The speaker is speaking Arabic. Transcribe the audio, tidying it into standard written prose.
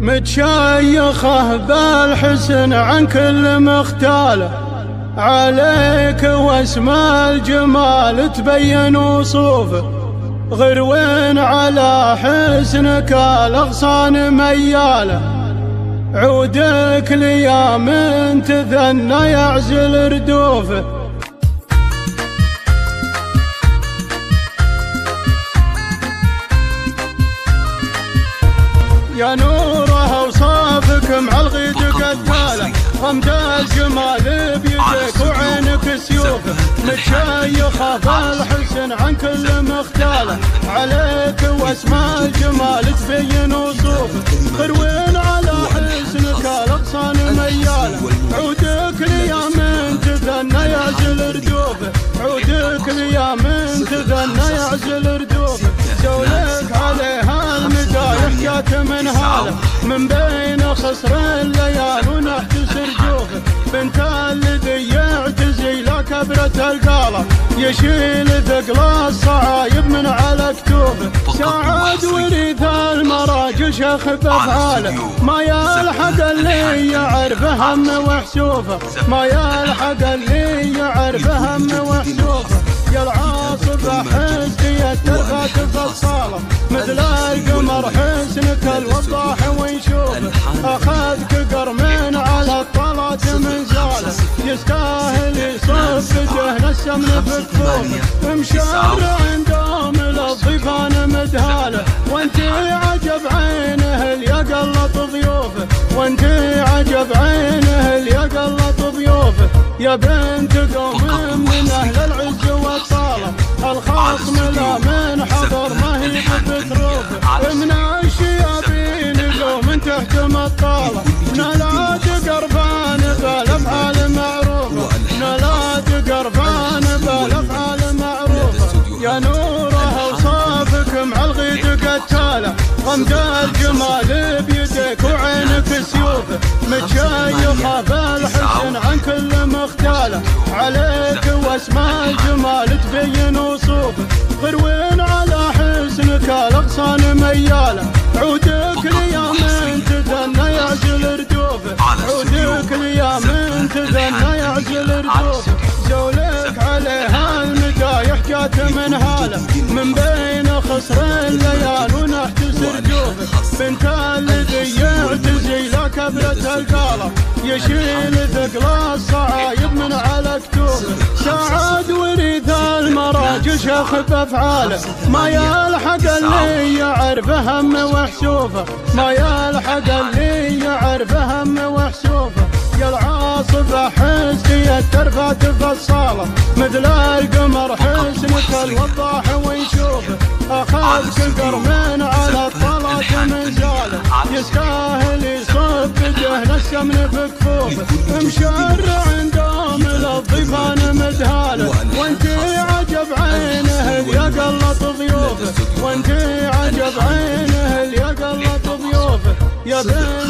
متشيخه بالحسن عن كل مختاله، عليك واسم الجمال تبين وصوفه، غروين على حسنك الأغصان مياله، عودك ليا من تثنى يعزل ردوفه. يا نوره وصافك مع الغيد قتاله، غمد الجمال بيدك وعينك سيوفه، متشيخه بالحسن عن كل مختاله، عليك واسم الجمال تبين وصوفه، غروين على حسنك الأغصان مياله، عودك ليا من تثنى يعزل ردوفه، عودك ليا من تثنى يعزل ردوفه، زولك عليها المدايح جات من هاله، من بين خصر الليال ونحت سرجوفه، بنت الذي يعتزي لا كبرة القالة، يشيل ثقل الصعايب من على كتوفه، ساعد وريث المراجل شيخ بافعاله، ما يلحق اللي يعرف هم وحسوفه، ما يلحق اللي يعرف هم وحسوفه، يا العاصف حسني الترفات فصاله، مثل القمر حسنك الوضاح ويشوفه، اخذك قرمين على الطلات من زاله، يستاهل يصف جهل السمن في كفوفه، مشرع دوم للضيفان مدهاله، وانت عجب عينه اللي يقلط ضيوفه، وانت عجب عينه اللي يقلط ضيوفه، يا بنت قوم من اهل العز والصاله، الخصم لا من حضر ما هي بتروفه، من الشيابين قوم تحكم الطاله، نلاد قربان بالافعال معروفه، نلاد قربان بالافعال معروفه، يا نوره وصافك مع الغيد قتاله، غمد الجمال بيدك وعينك سيوفه، متشيخه بالحسن عن كل مختاله، عليك واسم الجمال تبين وصوفه، غروين على حسنك الأغصان مياله، عودك ليا من تثنى يعزل ردوفه، عودك ليا من تثنى يعزل ردوفه، زولك عليها المدايح جات من هاله، من بين خصر الليال ونحت سرجوفه، بنت الذي يعتزي لا كبرة القاله، يشيل ثقل الصعايب من على كتوفه، ساعد وريث المراجل شيخ بافعاله، ما يلحق اللي يعرف هم وحسوفه، ما يلحق اللي يعرف هم وحسوفه، يا العاصف حسني الترفات فصاله، مثل القمر حسنك الوضاح ويشوفه، اخذك قرمين على الطلات من زاله، يستاهل يصب جهل السمن في كفوفه، مشرع دوم للضيفان مدهاله، وانت عجب عينه اللي يقلط ضيوفه، وانت عجب عينه اللي يقلط ضيوفه، يا بنت